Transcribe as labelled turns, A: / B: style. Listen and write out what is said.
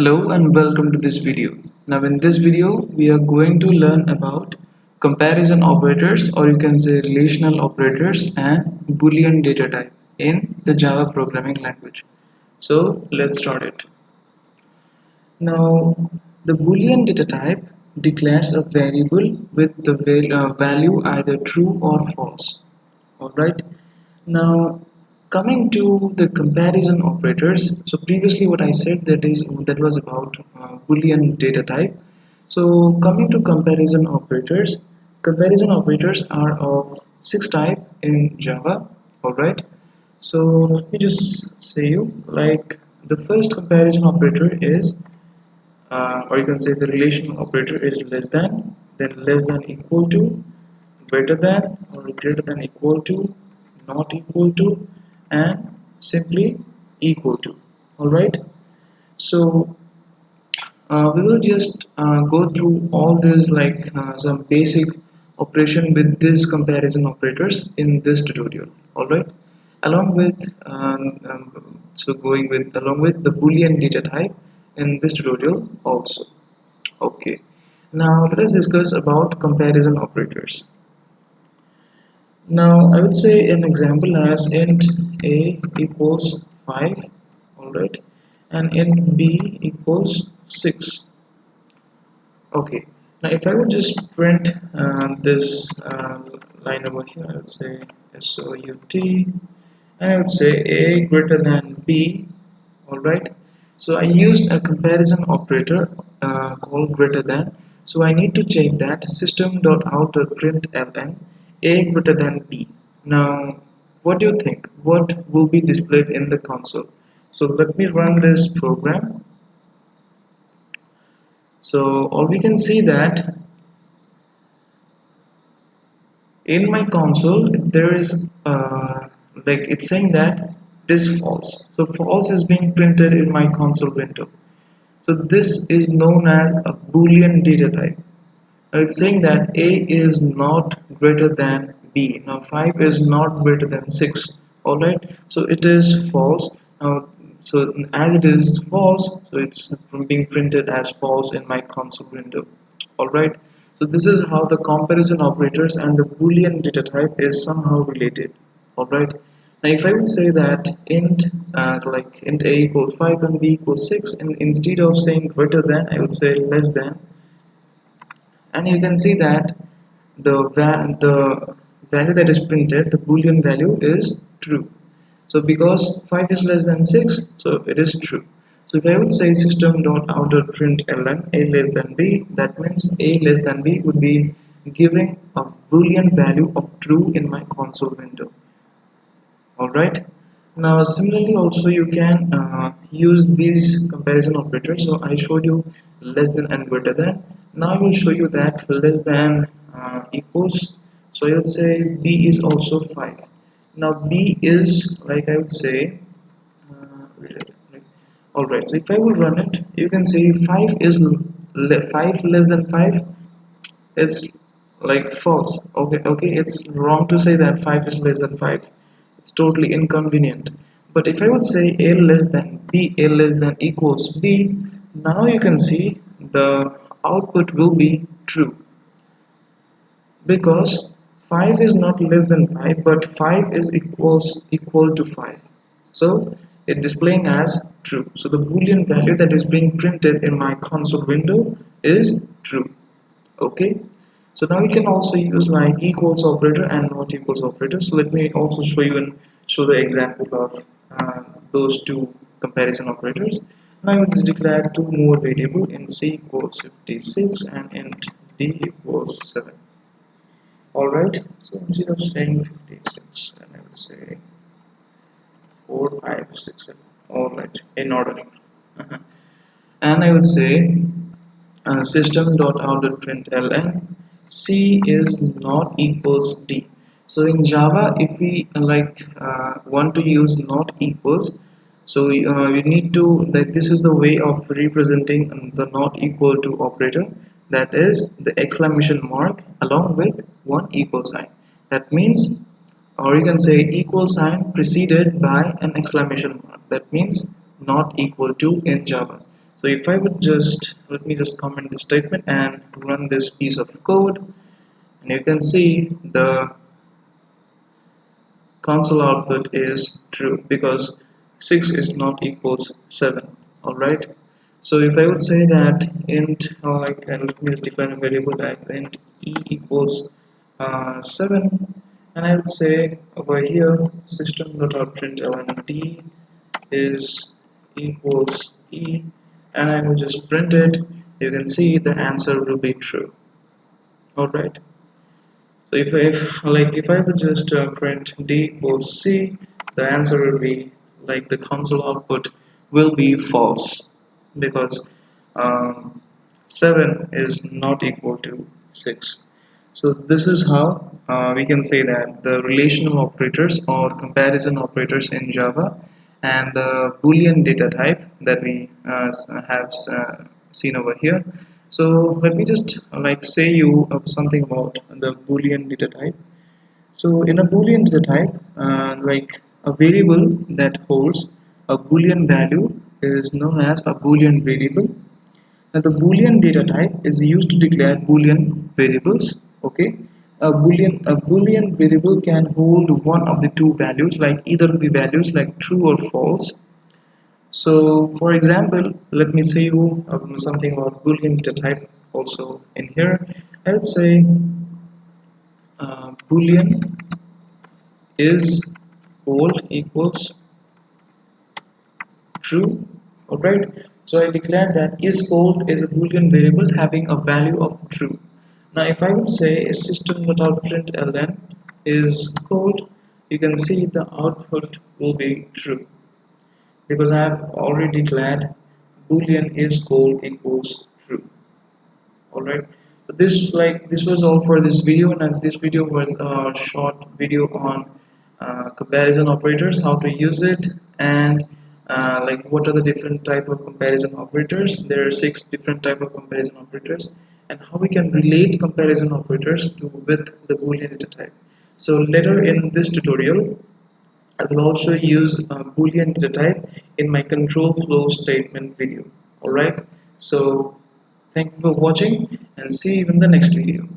A: Hello and welcome to this video. Now in this video we are going to learn about comparison operators, or you can say relational operators, and Boolean data type in the Java programming language. So let's start it. Now the Boolean data type declares a variable with the value either true or false. Alright. Now coming to the comparison operators, so previously what I said that was about Boolean data type. So coming to comparison operators are of 6 type in Java. Alright. So let me just say you, like, the first comparison operator is or you can say the relational operator is less than, then less than equal to, greater than or greater than equal to, not equal to, and simply equal to. Alright, so we will just go through all this, like some basic operation with these comparison operators in this tutorial. Alright, along with along with the Boolean data type in this tutorial also. Okay, now let us discuss about comparison operators. Now I would say an example as int a equals 5, alright, and int b equals 6. Okay, now if I would just print this line over here, I would say SOUT, and I would say a greater than b. Alright, so I used a comparison operator called greater than. So I need to check that system.out.println a greater than b. Now what do you think, what will be displayed in the console? So let me run this program. So all we can see that in my console there is like it's saying that it is false. So false is being printed in my console window. So this is known as a Boolean data type. Now it's saying that a is not greater than b. Now 5 is not greater than 6. Alright, so it is false. Now, so as it is false, so it's being printed as false in my console window. Alright, so this is how the comparison operators and the Boolean data type is somehow related. Alright, now if I would say that int a equals 5 and b equals 6, and instead of saying greater than, I would say less than, and you can see that the value that is printed, the Boolean value, is true. So because 5 is less than 6, so it is true. So if I would say system.out.println a less than b, that means a less than b would be giving a Boolean value of true in my console window. Alright, now similarly also you can use these comparison operators. So I showed you less than and greater than. Now I will show you that less than equals. So I would say b is also 5. Now b is, like, I would say alright, so if I will run it, you can see 5 is 5 less than 5. It's like false. Okay, it's wrong to say that 5 is less than 5. It's totally inconvenient. But if I would say a less than b, a less than equals b, now you can see the output will be true, because 5 is not less than 5, but 5 is equal to 5. So it's displaying as true. So the Boolean value that is being printed in my console window is true. Okay, so now we can also use like equals operator and not equals operator. So let me also show you and show the example of those two comparison operators. Now I will just declare two more variables, in c equals 56 and int d equals 7. Alright, so instead of saying 56, and I will say 4, 5, 6, 7. Alright, in order. And I will say system.out.println c is not equals d. So in Java, if we want to use not equals, so we need to, that this is the way of representing the not equal to operator, that is the exclamation mark along with one equal sign. That means, or you can say equal sign preceded by an exclamation mark. That means not equal to in Java. So if I would just, let me just comment the statement and run this piece of code, and you can see the console output is true because 6 is not equals 7. Alright, so if I would say that int, let me define a variable as int e equals 7, and I would say over here system.out.println d is equals e, and I will just print it. You can see the answer will be true. Alright, so if I would just print d equals c, the answer will be, like, the console output will be false because 7 is not equal to 6. So this is how we can say that the relational operators or comparison operators in Java and the Boolean data type that we have seen over here. So let me just say you something about the Boolean data type. So in a Boolean data type, a variable that holds a Boolean value is known as a Boolean variable. Now the Boolean data type is used to declare Boolean variables. Okay, a Boolean variable can hold one of the two values, like either of the values like true or false. So for example, let me say you something about Boolean data type also in here. I would say Boolean is old equals true. Alright, so I declare that is called is a Boolean variable having a value of true. Now if I would say system.out.println is called, you can see the output will be true because I have already declared Boolean is called equals true. Alright, so this was all for this video, and this video was a short video on comparison operators, how to use it, and what are the different type of comparison operators. There are 6 different type of comparison operators, and how we can relate comparison operators to with the Boolean data type. So later in this tutorial I will also use Boolean data type in my control flow statement video. Alright, so thank you for watching and see you in the next video.